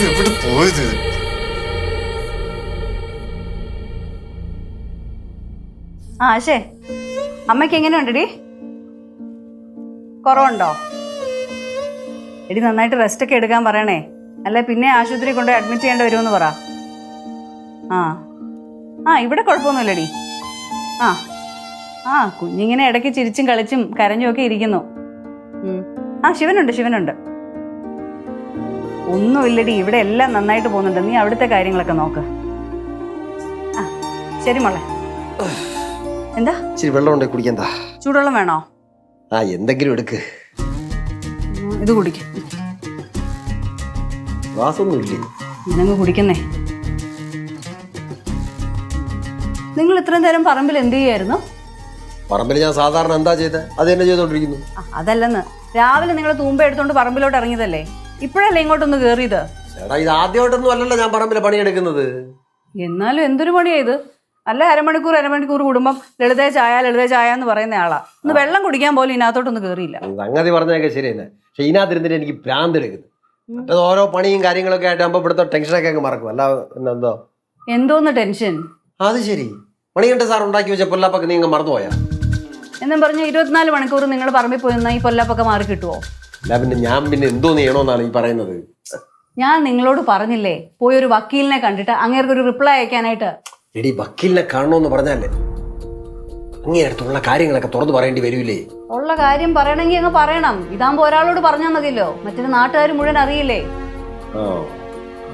എവിടെ പോയത്? ആശേ, അമ്മയ്ക്ക് എങ്ങനെയുണ്ടെടി? കുറവുണ്ടോ? എടി നന്നായിട്ട് റെസ്റ്റ് ഒക്കെ എടുക്കാൻ പറയണേ, അല്ലെ പിന്നെ ആശുപത്രി കൊണ്ട് അഡ്മിറ്റ് ചെയ്യേണ്ടി വരുമെന്ന് പറ. ആ ഇവിടെ കുഴപ്പമൊന്നുമില്ലടി. ആ കുഞ്ഞിങ്ങനെ ഇടയ്ക്ക് ചിരിച്ചും കളിച്ചും കരഞ്ഞും ഒക്കെ ഇരിക്കുന്നു. ശിവനുണ്ട്. ഒന്നുമില്ലടി, ഇവിടെ എല്ലാം നന്നായിട്ട് പോകുന്നുണ്ട്. നീ അവിടുത്തെ കാര്യങ്ങളൊക്കെ നോക്ക്. ശരി മോളെ. എന്താ വെള്ളം ഉണ്ടേ കുടിക്കാൻ? ചൂടുവെള്ളം വേണോ? എന്തെങ്കിലും എടുക്ക്. ഇത് കുടിക്കും. ഗ്ലാസൊന്നുമില്ലേ? ഞാനങ്ങ് കുടിക്കുന്നേ. നിങ്ങൾ ഇത്രയും നേരം പറമ്പിൽ എന്ത് ചെയ്യായിരുന്നു? പറമ്പിൽ ഞാൻ സാധാരണ എന്താ ചെയ്തത് അത് തന്നെ ചെയ്തോണ്ടിരിക്കുന്നു. അതല്ലെന്ന്, രാവിലെ നിങ്ങൾ തൂമ്പ എടുത്തോണ്ട് പറമ്പിലോട്ട് ഇറങ്ങിയതല്ലേ, ഇപ്പോഴല്ലേ ഇങ്ങോട്ടൊന്ന് കേറിയത്? ചേട്ടാ ഇത് ആദ്യമായിട്ടൊന്നും അല്ലല്ലോ ഞാൻ പറമ്പിലെ പണിയെടുക്കുന്നത്. എന്നാലും എന്തൊരു പണിയായത്? അല്ല അരമണിക്കൂർ കൂടുമ്പം ലളിതേ ചായ എന്ന് പറയുന്ന ആളാ. ഒന്ന് വെള്ളം കുടിക്കാൻ പോലും ഇതിനകത്തോട്ടൊന്ന് കേറിയില്ല. സംഗതി പറഞ്ഞതൊക്കെ ശരി തന്നെ, പക്ഷെ ഇതിനകത്തിരുന്നിട്ട് എനിക്ക് ഭ്രാന്ത് എടുക്കുന്നു. മറ്റേത് ഓരോ പണിയും കാര്യങ്ങളൊക്കെ ആയിട്ട് ആകുമ്പോൾ ഇവിടുത്തെ ടെൻഷനൊക്കെ അങ്ങ് മറക്കും. അല്ല എന്തോ എന്തോന്ന് ടെൻഷൻ? അത് ശരി, മണികണ്ഠ സാർ ഉണ്ടാക്കി വെച്ച പൊല്ലാപ്പൊക്കെ നീ അങ്ങ് മറന്നുപോയാ? എന്നും പറഞ്ഞ് 24 മണിക്കൂർ നിങ്ങൾ പറമ്പിൽ പോയി നിന്നാ ഈ പൊല്ലാപ്പൊക്കെ മാറി കിട്ടുമോ? അല്ല പിന്നെ ഞാൻ പിന്നെ എന്തോന്ന് ചെയ്യണമെന്നാണ് ഈ പറയുന്നത്? ഞാൻ നിങ്ങളോട് പറഞ്ഞില്ലേ, പോയി ഒരു വക്കീലിനെ കണ്ടിട്ട് അങ്ങേർക്കൊരു റിപ്ലൈ അയക്കാനായിട്ട്. എടി വക്കീലിനെ കാണണമെന്ന് പറഞ്ഞാലേ അങ്ങേ അടുത്തുള്ള കാര്യങ്ങളൊക്കെ തുറന്നു പറയേണ്ടി വരൂലേ? ഉള്ള കാര്യം പറയണമെങ്കിൽ അങ്ങ് പറയണം. ഇതാകുമ്പോ ഒരാളോട് പറഞ്ഞാൽ മതിയല്ലോ, മറ്റൊരു നാട്ടുകാർ മുഴുവൻ അറിയില്ലേ?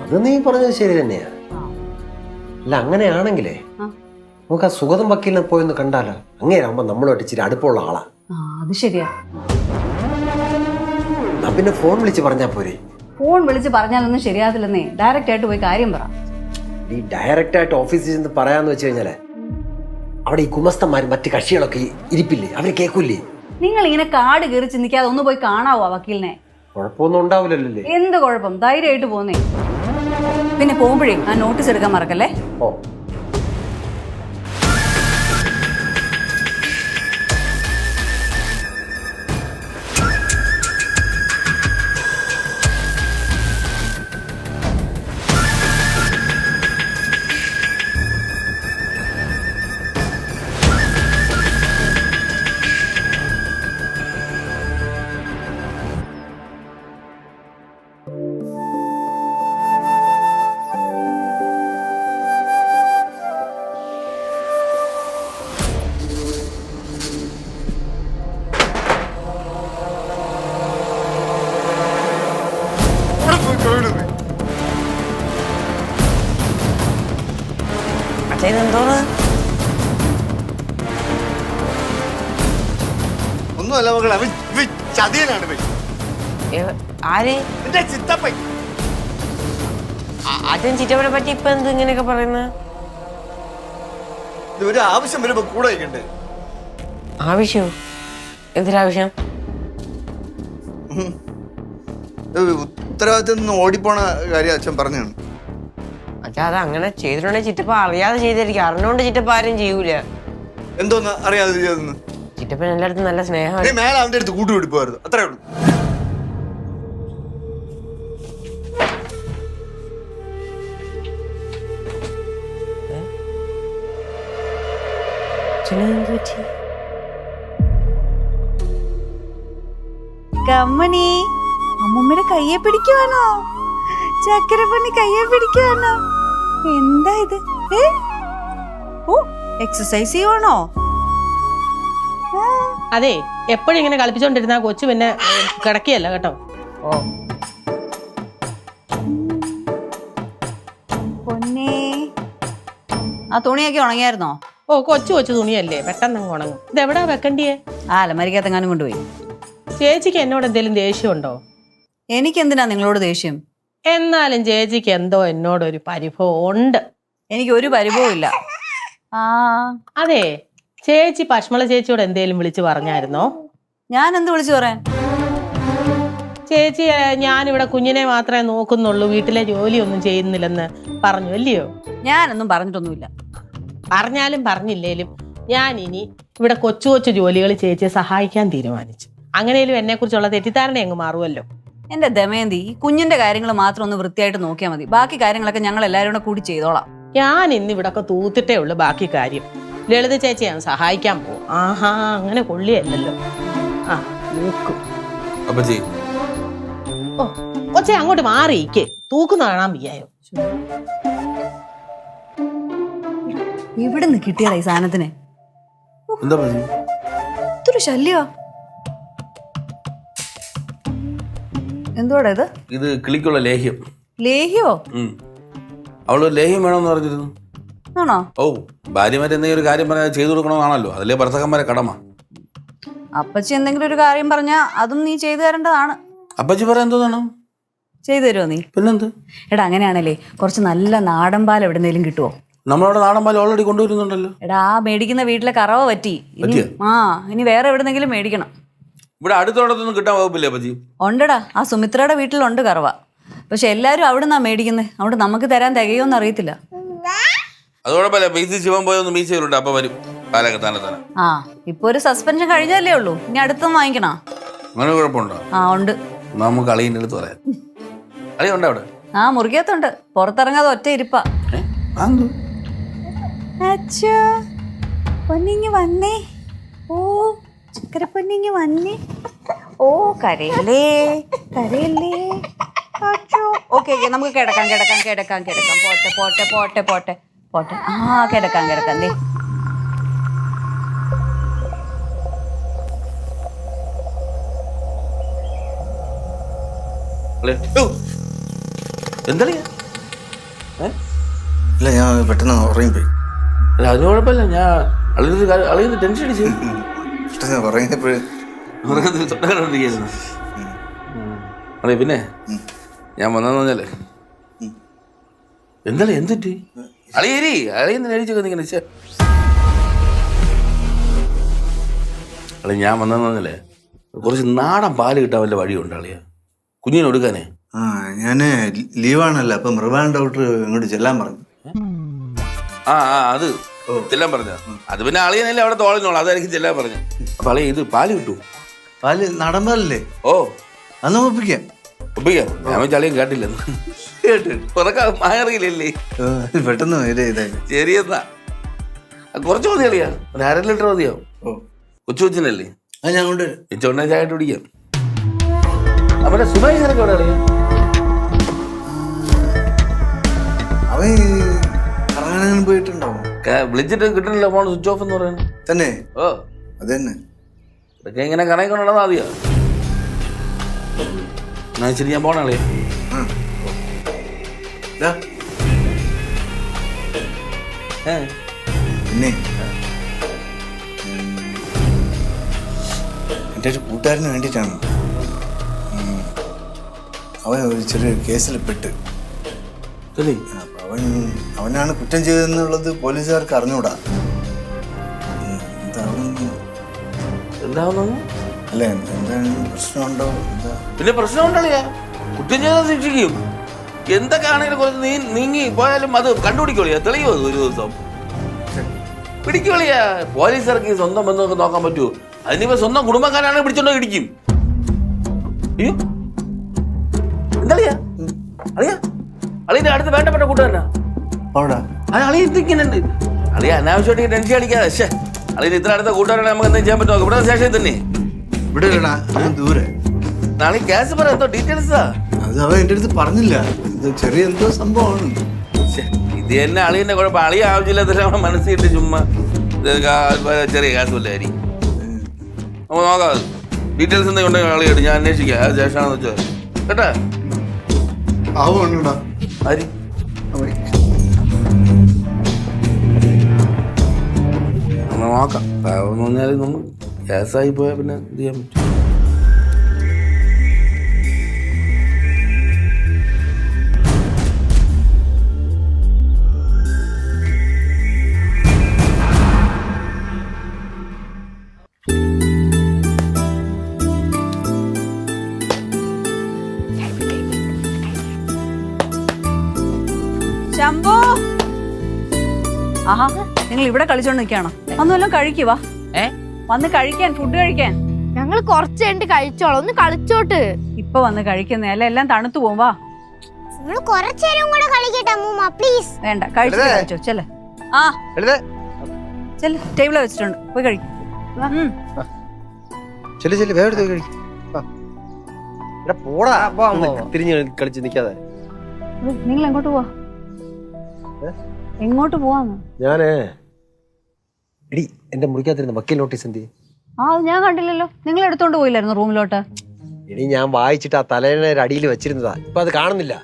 അത് നീ പറഞ്ഞത് ശരി തന്നെയാ. അല്ല അങ്ങനെയാണെങ്കിലേ നമുക്ക് ആ സുഗതം വക്കീലിനെ പോയൊന്ന് കണ്ടാലോ? അങ്ങേരാകുമ്പോ നമ്മളോട്ട് ഇച്ചിരി അടുപ്പമുള്ള ആളാ. അത് ശരിയാ. പിന്നെ ഫോൺ വിളിച്ച് പറഞ്ഞാ പോരെ? ഫോൺ വിളിച്ച് പറഞ്ഞാലൊന്നും ശരിയാതില്ലെന്നേ, ഡയറക്റ്റ് ആയിട്ട് പോയി കാര്യം പറ. ഈ ഡയറക്റ്റ് ആയിട്ട് ഓഫീസിൽ ചെന്ന് പറയാന്ന് വെച്ച് കഴിഞ്ഞാലേ അവിടെ ഈ കുമസ്തന്മാരും മറ്റു കക്ഷികളൊക്കെ ഇരിപ്പില്ലേ, അവര് കേൾക്കൂലേ? നിങ്ങൾ ഇങ്ങനെ കാട് കയറി ചിന്തിക്കാതെ ഒന്ന് പോയി കാണാവോ വക്കീലിനെ? കുഴപ്പമൊന്നും ഉണ്ടാവില്ലല്ലേ? എന്ത് കുഴപ്പം, ധൈര്യമായിട്ട് പോന്നേ. പിന്നെ പോകുമ്പോഴേ ആ നോട്ടീസ് എടുക്കാൻ മറക്കല്ലേ. ഓ ഒന്നുമല്ല മകളെ, ചതിയനാണ്. അച്ഛൻ ചിറ്റപ്പനെ പറ്റി ഇപ്പൊ എന്ത് ഇങ്ങനെയൊക്കെ പറയുന്നത്? ഒരു ആവശ്യം വരുമ്പോ കൂടെ വയ്ക്കണ്ടേ? ആവശ്യം? എന്തൊരാവശ്യം? ഉത്തരവാദിത്തത്തിൽ നിന്ന് ഓടിപ്പോണ കാര്യം അച്ഛൻ പറഞ്ഞാണ്. അച്ഛാ അത് അങ്ങനെ ചെയ്തിട്ടുണ്ടെങ്കിൽ ചിറ്റപ്പ അറിയാതെ ചെയ്തിരിക്കും, അറിഞ്ഞോണ്ട് ചിറ്റപ്പ ആരും ചെയ്യൂല. എന്തോന്ന് അറിയാതെ ചെയ്തെന്ന്? ചിറ്റപ്പൻ എല്ലായിടത്തും നല്ല സ്നേഹമാണ്. മേലെ അവന്റെ അടുത്ത് കൂട്ടുപിടിപ്പായിരുന്നു, അത്രേ ഉള്ളൂ. കമ്മണി അമ്മൂമ്മയുടെ കയ്യെ പിടിക്കുവാണോ? ചക്കര പൊന്നി കയ്യെ പിടിക്കുവാണോ? എന്താ ഇത്? ഓ എക്സസൈസ് ചെയ്യുവാണോ? അതെ, എപ്പോഴും ഇങ്ങനെ കളിപ്പിച്ചോണ്ടിരുന്ന കൊച്ചു പിന്നെ കിടക്കിയല്ല കേട്ടോ. ഓ പൊന്നേ, ആ തുണിയൊക്കെ ഉണങ്ങിയായിരുന്നോ? ഓ കൊച്ചു തുണിയല്ലേ, പെട്ടെന്ന് ഉണങ്ങും. ഇത് എവിടാ വെക്കണ്ടിയേ? അലമരിക്കകത്തെങ്ങാനും കൊണ്ടുപോയി. ചേച്ചിക്ക് എന്നോട് എന്തെങ്കിലും ദേഷ്യമുണ്ടോ? എനിക്കെന്തിനാ നിങ്ങളോട് ദേഷ്യം? എന്നാലും ചേച്ചിക്ക് എന്തോ എന്നോടൊരു പരിഭവം ഉണ്ട്. എനിക്ക് ഒരു പരിഭവം ഇല്ല. അതെ, ചേച്ചി പശ്മള ചേച്ചിയോട് എന്തേലും വിളിച്ചു പറഞ്ഞായിരുന്നോ? ഞാൻ എന്ത് വിളിച്ചു പറയാൻ? ചേച്ചി ഞാനിവിടെ കുഞ്ഞിനെ മാത്രമേ നോക്കുന്നുള്ളൂ, വീട്ടിലെ ജോലിയൊന്നും ചെയ്യുന്നില്ലെന്ന് പറഞ്ഞു അല്ലയോ? ഞാനൊന്നും പറഞ്ഞിട്ടൊന്നുമില്ല. പറഞ്ഞാലും പറഞ്ഞില്ലേലും ഞാൻ ഇനി ഇവിടെ കൊച്ചു ജോലികൾ ചേച്ചിയെ സഹായിക്കാൻ തീരുമാനിച്ചു. അങ്ങനെയും എന്നെ കുറിച്ചുള്ള തെറ്റിദ്ധാരണ അങ്ങ് മാറുമല്ലോ. എന്റെ ദമയന്തി, ഈ കുഞ്ഞിന്റെ കാര്യങ്ങൾ മാത്രം ഒന്ന് വൃത്തിയായിട്ട് നോക്കിയാൽ മതി. ബാക്കി കാര്യങ്ങളൊക്കെ ഞങ്ങൾ എല്ലാവരും കൂടെ കൂടി ചെയ്തോളാം. ഞാൻ ഇന്ന് ഇവിടൊക്കെ തൂത്തിട്ടേ ഉള്ളു. ബാക്കി കാര്യം ലളിത ചേച്ചി ഞാൻ സഹായിക്കാൻ പോകും. ആഹാ, അങ്ങനെ കൊള്ളിയല്ലല്ലോ. ആ നോക്കും. അപ്പച്ചി ഓ കൊച്ചെ അങ്ങോട്ട് മാറിയിക്കേ, തൂക്കുന്ന കാണാൻ വയ്യായോ. എവിടെ നിന്ന് കിട്ടിയതാ ഈ സാധനത്തിന്? എന്താ പച്ചി? ഇതൊരു ശല്യോ? എന്തുവാടാ ഇത്? ഇത് കിളിക്കുള്ള ലേഹ്യം. ലേഹ്യോ? അവള് ലേഹ്യം വേണമെന്ന് പറഞ്ഞിരുന്നു. ആണോ? ഓ, ഭാര്യമാര് എന്തെങ്കിലും ഒരു കാര്യം പറഞ്ഞാൽ ചെയ്തു കൊടുക്കണമെന്നാണല്ലോ, അതിലെ ഭർത്താക്കന്മാരെ കടമ. അപ്പച്ചി എന്തെങ്കിലും ഒരു കാര്യം പറഞ്ഞാ അതും നീ ചെയ്തു തരേണ്ടതാണ്. അപ്പച്ചി പറയാൻ എന്തോന്നാണ്? ചെയ്തു തരുമോ നീ? പിന്നെന്ത്? എടാ അങ്ങനെയാണല്ലേ, കുറച്ച് നല്ല നാടൻ പാൽ എവിടെന്നേലും കിട്ടുമോ? നമ്മളവിടെ നാടൻ പാൽ ഓൾറെഡി കൊണ്ടുവരുന്നുണ്ടല്ലോ. എടാ ആ മേടിക്കുന്ന വീട്ടിലെ കറവ പറ്റി. ഇനി വേറെ എവിടെന്നെങ്കിലും മേടിക്കണം. ഇവിടെ അടുത്തോടത്തൊന്നും കിട്ടാൻ വകുപ്പില്ലേ അപ്പച്ചി? ഉണ്ടടാ, ആ സുമിത്രയുടെ വീട്ടിലുണ്ട് കറവ. പക്ഷെ എല്ലാരും അവിടെ നിന്നാ മേടിക്കുന്നത്. അവിടെ നമുക്ക് തരാൻ തികയോന്ന് അറിയത്തില്ല. അതോടൊപ്പല്ലേ മീസി ശിവൻ പോയൊന്ന് മീശയിലുണ്ട്, അപ്പൊ വരും പാലൊക്കെ തന്നെ. ആ, ഇപ്പൊ ഒരു സസ്പെൻഷൻ കഴിഞ്ഞല്ലേ ഉള്ളൂ. ഇനി അടുത്തൊന്നും വാങ്ങിക്കണോ? അങ്ങനെ കുഴപ്പമുണ്ടോ? ആ ഉണ്ട്. നമുക്ക് അളിയൻ്റെ അടുത്ത് പറയാം. അളിയുണ്ടോ അവിടെ? ആ, മുറിക്കകത്തുണ്ട്. പുറത്തിറങ്ങാതെ ഒറ്റ ഇരിപ്പാ. അച്ഛാ, പൊന്നിങ്ങി വന്നേ. ഓ ചക്കര പൊന്നിങ്ങി വന്നേ. ഓ കരയല്ലേ കരയല്ലേ. ഓക്കെ ഓക്കെ, നമുക്ക് കിടക്കാം. പോട്ടെ. ആ കിടക്കാം. ദേ എന്താ? ഇല്ല, ഞാൻ പെട്ടെന്ന് ഉറങ്ങിപ്പോയി. അല്ല അതിന് കുഴപ്പമില്ല. ഞാൻ അളിയൊന്ന് ടെൻഷൻ അടിച്ചു. പെട്ടെന്ന് ഉറങ്ങിയപ്പോഴേ അതെ. പിന്നെ ഞാൻ വന്നെന്ന് പറഞ്ഞാലേ എന്താ എന്തിട്ട് അളിയേരി അളിയെന്ന് കഴിച്ചൊക്കെ നിങ്ങനെ അളി ഞാൻ വന്നെന്ന് പറഞ്ഞാലേ കുറച്ച് നാടൻ പാല് കിട്ടാൻ വല്ല വഴിയുണ്ട് അളിയ കുഞ്ഞിനെ കൊടുക്കാനേ? ആ, ഞാന് ലീവാണല്ലോ, അപ്പൊ മൃഗാൻ ഡോക്ടർ ഇങ്ങോട്ട് ചെല്ലാൻ പറഞ്ഞു. ആ അത് ചെല്ലാൻ പറഞ്ഞ അത് പിന്നെ അളിയനല്ലേ അവിടെ തോളഞ്ഞോളൂ, അതായിരിക്കും ചെല്ലാൻ പറഞ്ഞു. അപ്പൊ അളിയ ഇത് പാല് കിട്ടൂ? പാല് നാടൻ പാലല്ലേ? ഓ, അന്ന് ഒപ്പിക്കാം. ഞാൻ വെച്ച് അളിയും കേട്ടില്ലെന്ന്. മാറിയില്ലല്ലേ? പെട്ടെന്ന് ഇതായി. ശരിയെന്നാ കുറച്ച് മതി അളിയാ, ഒരു 1/2 ലിറ്റർ മതിയാവും. കൊച്ചു കൊച്ചിനല്ലേ? അത് ഞാൻ കൊണ്ടുവരും. ചൊണ്ണ ചായ കുടിക്കാം. അവിടെ സുബൈ സാറൊക്കെ അവിടെ അളിയാ? അവൻ കറങ്ങാൻ പോയിട്ടുണ്ടാവും. വിളിച്ചിട്ട് കിട്ടണില്ല, ഫോൺ സ്വിച്ച് ഓഫ് എന്ന് പറയുന്നത് തന്നെ. ഓ അത് തന്നെ. ഇതൊക്കെ ഇങ്ങനെ കറങ്ങിക്കൊണ്ടുള്ളത് ആദ്യാ. എന്നാ ശരി, ഞാൻ പോണ അളിയാ. പിന്നെ എൻ്റെ ഒരു കൂട്ടുകാരന് വേണ്ടിയിട്ടാണ്. അവൻ ഒരു ചെറിയൊരു കേസിൽ പെട്ട്. അപ്പം അവനാണ് കുറ്റം ചെയ്തതെന്നുള്ളത് പോലീസുകാർക്ക് അറിഞ്ഞൂടാ. എന്താവുന്നു? അല്ല, എന്താണ് പ്രശ്നമുണ്ടോ? എന്താ പിന്നെ പ്രശ്നമുണ്ടല്ലേ? കുറ്റം ചെയ്താൽ ശിക്ഷിക്കും. എന്തൊക്കെ ആണെങ്കിലും കുറച്ച് നീങ്ങി പോയാലും അത് കണ്ടുപിടിക്കോളിയാ, തെളിയോ അത് ഒരു ദിവസം പിടിക്കോളിയാ. പോലീസുകാർക്ക് ഈ സ്വന്തം ബന്ധമൊക്കെ നോക്കാൻ പറ്റുമോ? അതിനിപ്പോ സ്വന്തം കുടുംബക്കാരാണെങ്കിൽ പിടിച്ചോണ്ടോ ഇടിക്കും. അയ്യോ എന്താളിയാ അളിയാ? അളിയുടെ അടുത്ത് വേണ്ടപ്പെട്ട കൂട്ടുകാരനാ അളി. എന്തൊക്കെയുണ്ട് അളിയ? അനാവശ്യമായിട്ട് ടെൻഷൻ അടിക്കാതെ. പക്ഷേ അളിന് ഇത്ര അടുത്ത കൂട്ടുകാരാണ്, നമുക്ക് എന്തെങ്കിലും ചെയ്യാൻ പറ്റുമോ? ഇവിടെ സ്റ്റേഷനിൽ തന്നെ. ഇവിടെ ദൂരെ. നാളെ ക്യാഷ് പറയാം, എന്തോ ഡീറ്റെയിൽസാ. അത് അവൻ എൻ്റെ അടുത്ത് പറഞ്ഞില്ല. ഇത് ചെറിയ എന്തോ സംഭവമാണ്. ഇത് തന്നെ അളിയന്റെ കുഴപ്പം. അളിയ ആവശ്യമില്ലാത്ത മനസ്സിട്ട് ചുമ്മാ ചെറിയ കാശുമില്ലായിരിക്കും. നമുക്ക് നോക്കാം. ഡീറ്റെയിൽസ് എന്തെങ്കിലും ഉണ്ടെങ്കിൽ അളിയോട് ഞാൻ അന്വേഷിക്കാം. അത് ശേഷമാണെന്ന് വെച്ചാൽ കേട്ടാ. ആര് നമ്മൾ നോക്കാം. എന്ന് പറഞ്ഞാൽ നമ്മൾ ഗ്യാസായി പോയാൽ പിന്നെ എന്ത് ചെയ്യാൻ പറ്റും? ശംഭു, ആഹാ, നിങ്ങൾ ഇവിടെ കളിച്ചോണ്ട് നിൽക്കാണോ? വന്നുവല്ലോ കഴിക്കുവാ. വന്ന് കഴിക്കാൻ, ഫുഡ് കഴിക്കാൻ. ഞാൻ ഞങ്ങൾ കുറച്ച് കഴിഞ്ഞിട്ട് കഴിച്ചോളാം, ഒന്ന് കളിച്ചോട്ട്. ഇപ്പൊ വന്ന് കഴിക്കുന്നേ അല്ല എല്ലാം തണുത്തു പോകും. വാ നിങ്ങൾ കുറച്ചേരം കൂടെ കളിക്കട്ടെ അമ്മൂമ്മ പ്ലീസ്. വേണ്ട, കഴിച്ചോ ചെല്ലേ. ആ ചെല്ല്, ടേബിളിൽ വെച്ചിട്ടുണ്ട്, പോയി കഴിക്കും. ചെല്ലു ചെല്ലു വേറെ എടുത്ത് കഴിക്കും. പോടാ തിരിഞ്ഞ് കളിച്ച് നിക്കാതെ. നിങ്ങൾ എങ്ങോട്ട് പോവാ? എങ്ങോട്ട് പോവാന്ന്? ഞാന് എടി എന്റെ മുറിക്കാത്തിരുന്ന വക്കീൽ നോട്ടീസ് എന്ത്? അത് ഞാൻ കണ്ടില്ലല്ലോ. നിങ്ങൾ എടുത്തോണ്ട് പോയില്ലായിരുന്നു റൂമിലോട്ട്? എടി ഞാൻ വായിച്ചിട്ട് ആ തലേനെ അടിയിൽ വെച്ചിരുന്നതാ, ഇപ്പൊ അത് കാണുന്നില്ല.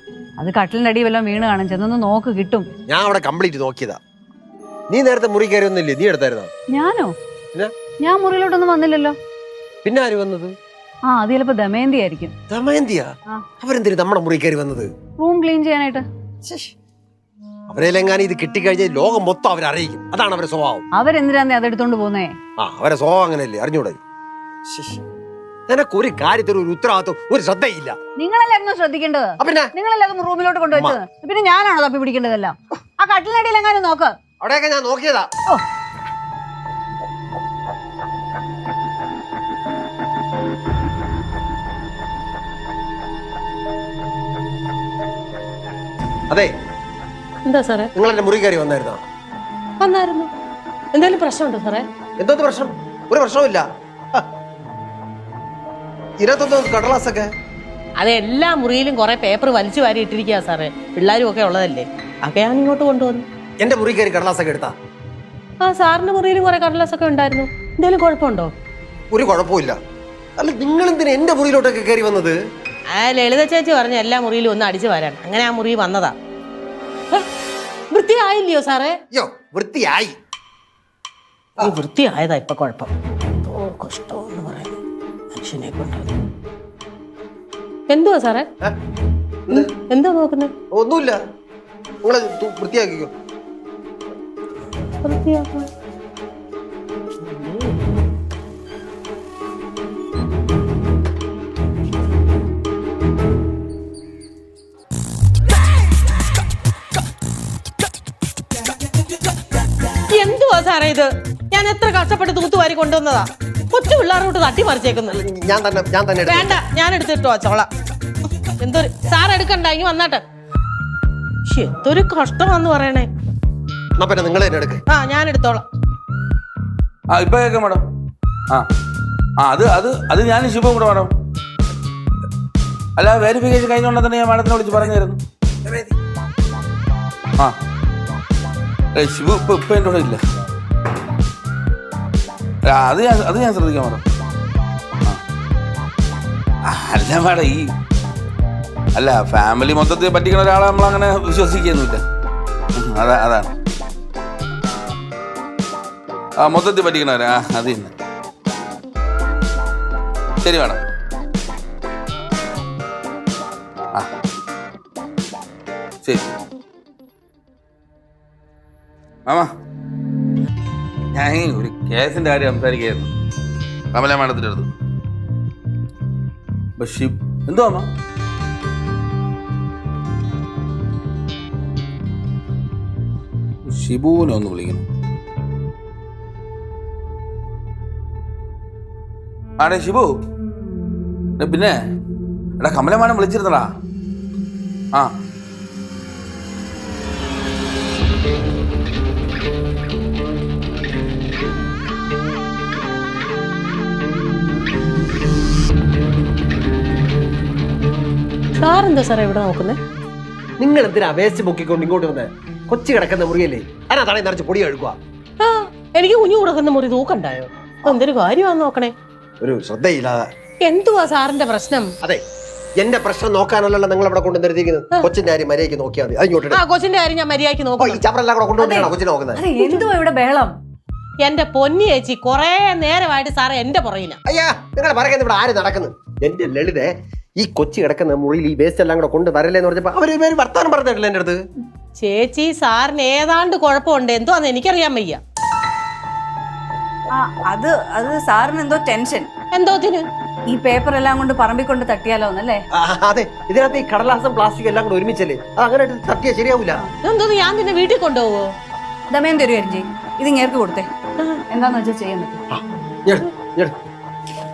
അത് കട്ടിലിന്റെ അടി വല്ലതും വീണ് കാണും, ചെന്നൊന്ന് നോക്ക്, കിട്ടും. ഞാൻ അവിടെ കംപ്ലീറ്റ് നോക്കിയതാ. നീ നേരത്തെ മുറി കയറി ഒന്നില്ലേ? നീ എടുത്തായിരുന്നോ? ഞാനോ? പിന്നെ? ഞാൻ മുറിയിലോട്ടൊന്നും വന്നില്ലല്ലോ. പിന്നെ ആര് വന്നത്? ആ, അത് ചിലപ്പോ ദമയന്തി ആയിരിക്കും. ദമയന്തിയാ? അവരെന്തിനു നമ്മുടെ മുറി കയറി വന്നത്? റൂം ക്ലീൻ ചെയ്യാനായിട്ട്. അവരെല്ലാം ഇത് കിട്ടിക്കഴിഞ്ഞാൽ ലോകം മൊത്തം അവരറിയിക്കും. അതാണ് അവരുടെ സ്വഭാവം. അവരെന്തിനാന്നേ അതെടുത്തോണ്ട് പോന്നേ? ആ, അവരെ സ്വഭാവം അങ്ങനെയല്ലേ, അറിഞ്ഞൂടെ? നിനക്ക് ഒരു കാര്യത്തിൽ ഒരു ഉത്തരവാദിത്വം, ഒരു ശ്രദ്ധയില്ല. നിങ്ങളല്ലായിരുന്നു ശ്രദ്ധിക്കേണ്ടത്. പിന്നെ നിങ്ങളല്ലായിരുന്നു റൂമിലോട്ട് കൊണ്ടുവച്ചത്. പിന്നെ ഞാനാണോ തപ്പി പിടിക്കേണ്ടതെല്ലാം? ആ കട്ടിലിനടിയിൽ എങ്ങാനും നോക്ക്. അവിടെയൊക്കെ ഞാൻ നോക്കിയതാ. ഓ, അതെ, എന്താ സാറേ? നിങ്ങൾ എന്റെ മുറി കയറി വന്നായിരുന്നോ? വന്നായിരുന്നു. എന്തെങ്കിലും പ്രശ്നമുണ്ടോ സാറേ? എന്തോന്ന് പ്രശ്നം? ഒരു പ്രശ്നവുമില്ല. ഇതിനകത്തൊന്നും കടലാസൊക്കെ? അത് എല്ലാ മുറിയിലും കുറെ പേപ്പർ വലിച്ചു വാരി ഇട്ടിരിക്കുക സാറേ, പിള്ളേരും ഒക്കെ ഉള്ളതല്ലേ. അതൊക്കെ ഞാൻ ഇങ്ങോട്ട് കൊണ്ടുവന്നു. എന്റെ മുറി കയറി കടലാസൊക്കെ എടുത്താ? ആ, സാറിന്റെ മുറിയിലും കുറെ കടലാസൊക്കെ ഉണ്ടായിരുന്നു. എന്തെങ്കിലും കുഴപ്പമുണ്ടോ? ഒരു കുഴപ്പമില്ല. അല്ല, നിങ്ങൾ എന്തിനാ എന്റെ മുറിയിലോട്ടൊക്കെ കയറി വന്നത്? ആ ലളിത ചേച്ചി പറഞ്ഞ എല്ലാ മുറിയിലും ഒന്ന് അടിച്ചു വരാൻ, അങ്ങനെ ആ മുറി വന്നതാ. വൃത്തിയായില്ലയോ സാറേ? അയ്യോ, വൃത്തിയായി. ഈ വൃത്തിയായതാ ഇപ്പൊ കുഴപ്പം. കഷ്ടമെന്ന് പറയുന്നു മനുഷ്യനെ കൊണ്ട്. എന്തുവാ സാറേ? എന്താ നോക്കുന്നത്? ഒന്നുമില്ല, നിങ്ങള് വൃത്തിയാക്കിക്കോ. വൃത്തിയാക്കാൻ എന്തുവാ സാറേ ഇത്? ഞാൻ എത്ര കഷ്ടപ്പെട്ട് തൂത്തുവാരി കൊണ്ടുവന്നതാ. കൊച്ചു പിള്ളേരോട്ട് തട്ടി മറിച്ചേക്കുന്നത്. ഞാൻ തന്നെ വേണ്ട, ഞാൻ എടുത്തിട്ടോ ചോള. എന്തൊരു സാർ എടുക്കണ്ട, ഇങ്ങ് വന്നാട്ടെ. എന്തൊരു കഷ്ടമാന്ന് പറയണേ. പിന്നെ നിങ്ങൾ തന്നെ എടുക്ക. ആ, ഞാൻ എടുത്തോളാം. ആ, ഇപ്പൊ കേൾക്കാം മാഡം. ആ ആ അത് അത് അത് ഞാൻ ശിവവും കൂടെ മാഡം. അല്ല, വെരിഫിക്കേഷൻ കഴിഞ്ഞോണ്ടാ തന്നെ ഞാൻ മാഡത്തിനെ വിളിച്ച് പറഞ്ഞായിരുന്നു. ആ, ശിവു ഇപ്പൊ എൻ്റെ കൂടെ ഇല്ല. അത് ഞാൻ ശ്രദ്ധിക്കാം മാഡം. അല്ല മാഡം, അല്ല ഫാമിലി മൊത്തത്തിൽ പറ്റിക്കുന്ന ഒരാളെ നമ്മളങ്ങനെ വിശ്വസിക്കുന്നില്ല. അതാണ് മൊത്തത്തിൽ പറ്റിക്കണവരാ. അത് തന്നെ. ശരി മാഡം. ആ, ശരി മാമാ. ഞാൻ ഒരു കേസിന്റെ കാര്യം സംസാരിക്കുകയായിരുന്നു കമല മാഡത്തിന്റെ അടുത്ത്. എന്തോ അമ്മ? ഷിബുവിനെ ഒന്ന് വിളിക്കണം. ആടെ ഷിബു, പിന്നെ എടാ കമല മാഡം വിളിച്ചിരുന്നടാ. ആ, സാറെന്താ സാറേ ഇവിടെ നോക്കുന്നേ? നിങ്ങൾ എന്തിനാ വേസ്റ്റ് പൊക്കിക്കൊണ്ട് ഇങ്ങോട്ട് വന്നേ? കൊച്ചു കിടക്കുന്ന മുറിയല്ലേ, അതിനകത്താണ് നിറച്ച് പൊടി കഴുകുക. ആ, എനിക്ക് കുഞ്ഞു കൊടുക്കുന്ന മുറി തൂക്കണ്ടായോ? എന്തൊരു കാര്യമാന്ന് നോക്കണേ. ഒരു ശ്രദ്ധയില്ലാതെ. എന്തുവാ സാറിന്റെ പ്രശ്നം? അതെ, എന്റെ പ്രശ്നം നോക്കാനല്ലല്ലോ നിങ്ങൾ ഇവിടെ കൊണ്ടു നിർത്തിയിരിക്കുന്നത്. കൊച്ചിന്റെ കാര്യം മര്യാദയ്ക്ക് നോക്കിയാൽ മതി. അതിങ്ങോട്ട് ആ, കൊച്ചിന്റെ കാര്യം ഞാൻ മര്യാദയ്ക്ക് നോക്കാം. ഈ ചവറെല്ലാം കൂടെ കൊണ്ടുവന്നാണോ കൊച്ചിനെ നോക്കുന്നത്? എന്തുവാ ഇവിടെ ബഹളം? എന്റെ പൊന്നി ചേച്ചി, കൊറേ നേരമായിട്ട് സാറ് എന്റെ പുറകില. അയ്യാ, നിങ്ങൾ പറയുന്നത് ഇവിടെ ആര് നടക്കുന്നു? എന്റെ ലളിതേ, ഈ കൊച്ചി കിടക്കുന്ന മുറിയിൽ ഈ വേസ്റ്റ് എല്ലാം കൂടെ കൊണ്ട് വരല്ലേന്ന് പറഞ്ഞപ്പോ അവര് പേര് വർത്താനം പറഞ്ഞിട്ടില്ല എന്റെ അടുത്ത്. ചേച്ചി, സാറിന് ഏതാണ്ട് കുഴപ്പമുണ്ട്. എന്തോന്ന് എനിക്കറിയാൻ വയ്യ. അത് സാറിന് എന്തോ ടെൻഷൻ. എന്തോത്തിന്? ഈ പേപ്പർ എല്ലാം കൊണ്ട് പറമ്പിൽ കൊണ്ട് തട്ടിയാലോ എന്നല്ലേ? അതെ, ഇതിനകത്ത് ഈ കടലാസും പ്ലാസ്റ്റിക്കും എല്ലാം കൂടെ ഒരുമിച്ചല്ലേ, അത് അങ്ങനെ തട്ടിയാ ശരിയാവൂല. എന്തോന്ന്, ഞാൻ പിന്നെ വീട്ടിൽ കൊണ്ടുപോവോ? ദമയന്തി ഒരു കാര്യം ചെയ്യും, ഇത് ഇങ്ങേർക്ക് കൊടുത്തേ. എന്താന്ന് വെച്ചാൽ ചെയ്യാൻ പറ്റും.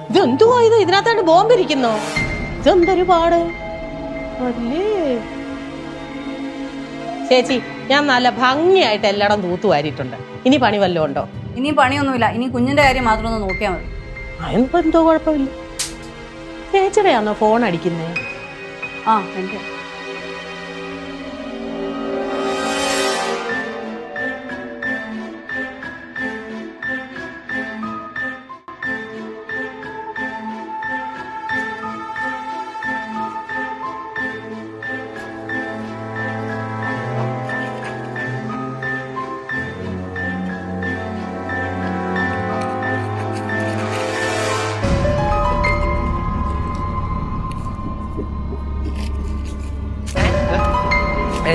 ഇതെന്തുവാ ഇത്? ഇതിനകത്തായിട്ട് ബോംബിരിക്കുന്നോ? ഇതെന്തൊരു പാട് അല്ലേ? ചേച്ചി, ഞാൻ നല്ല ഭംഗിയായിട്ട് എല്ലായിടം തൂത്തു വാരിയിട്ടുണ്ട്. ഇനി പണി വല്ലതും ഉണ്ടോ? ഇനിയും പണിയൊന്നുമില്ല. ഇനി കുഞ്ഞിന്റെ കാര്യം മാത്രം ഒന്ന് നോക്കിയാൽ മതി. അതിനിപ്പോ എന്തോ കുഴപ്പമില്ല. ചേച്ചിയുടെയാണോ ഫോൺ അടിക്കുന്നേ? ആ എനിക്ക്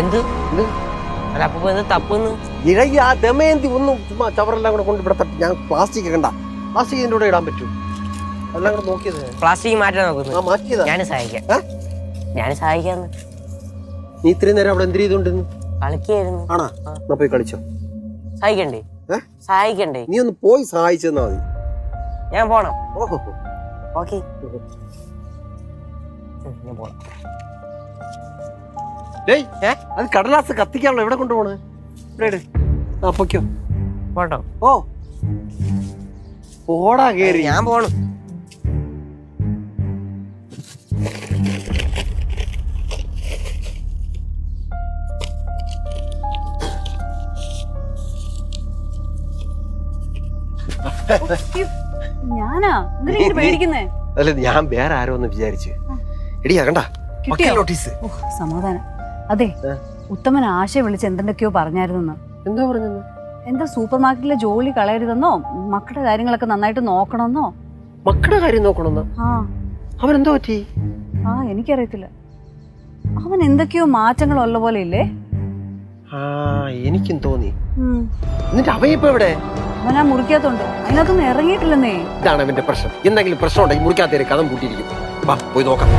എന്ത് അല്ല അപ്പൊ എന്ത് തപ്പെന്ന്? ഇഴയി ആ ദമയന്തി ഒന്നും ചുമ്മാ ചവറെല്ലാം കൂടെ കൊണ്ട് ഇവിടെ തട്ടി. ഞാൻ പ്ലാസ്റ്റിക് കണ്ട പ്ലാസ്റ്റിക് ഇതിൻ്റെ കൂടെ ഇടാൻ പറ്റും. എല്ലാം കൂടെ നോക്കിയത് പ്ലാസ്റ്റിക് മാറ്റാൻ നോക്കുന്നു. മാറ്റിയതാ. ഞാൻ സഹായിക്കാം. ഞാൻ സഹായിക്കാന്ന്. നീ ഇത്രയും നേരം അവിടെ എന്ത് ചെയ്തോണ്ടിരുന്നു? കളിക്കായിരുന്നു. ആണാ? എന്നാ പോയി കളിച്ചോ. സഹായിക്കണ്ടേ? സഹായിക്കണ്ടേ? നീ ഒന്ന് പോയി സഹായിച്ചെന്നാ മതി. ഞാൻ പോണം. ഓഹോ, ഓക്കെ, ഞാൻ പോണം. ഡേയ്, അത് കടലാസ് കത്തിക്കാണല്ലോ. എവിടെ കൊണ്ടുപോണ്? ഇവിടെ ആ പൊക്കോ. പോട്ടോ? ഓ പോടാ കേറി. ഞാൻ പോണം. ഞാനാ എന്തിനാ പേടിക്കുന്നേ? അല്ല, ഞാൻ വേറെ ആരോ ഒന്ന് വിചാരിച്ചു. എടിയാ കണ്ട നോട്ടീസ്. ഓ സമാധാനം. അതെ, ഉത്തമൻ ആശ വിളിച്ച് എന്തൊക്കെയോ പറഞ്ഞായിരുന്നെന്ന്. എന്താ പറഞ്ഞത്? എന്താ സൂപ്പർ മാർക്കറ്റിലെ ജോലി കളയരുതെന്നോ മക്കളുടെ കാര്യങ്ങളൊക്കെ നന്നായിട്ട് നോക്കണമെന്നോ. മക്കളുടെ കാര്യം നോക്കണമെന്നോ? ആ അവനെന്തോ പറ്റി? ആ എനിക്കറിയത്തില്ല. അവൻ എന്തൊക്കെയോ മാറ്റങ്ങളുള്ള പോലെ ഇല്ലേ? ആ എനിക്കും തോന്നി. എന്നിട്ട് അവൻ ഇപ്പൊ എവിടെ? അവൻ ആ മുറിക്കാത്തോണ്ട് അതിനകത്തൊന്നും ഇറങ്ങിയിട്ടില്ലെന്നേ. ഇതാണ് അവന്റെ പ്രശ്നം. എന്തെങ്കിലും പ്രശ്നം ഉണ്ടെങ്കിൽ മുറിക്കാത്തേരെ കഥം കൂട്ടിയിരിക്കും. വാ പോയി നോക്കാം.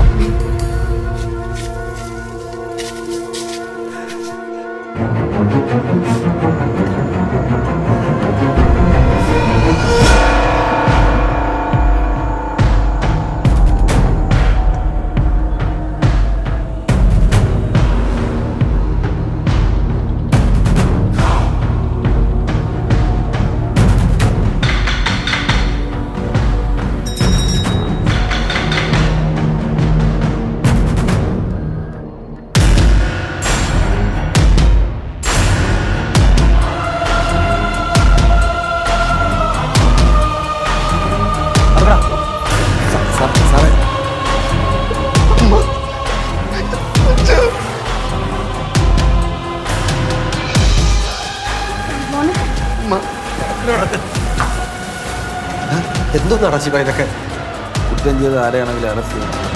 എന്തോന്നാടാ ശിവ ഇതൊക്കെ? കുറ്റം ചെയ്ത് ആരെയാണെങ്കിലും അറസ്റ്റ് ചെയ്യണം.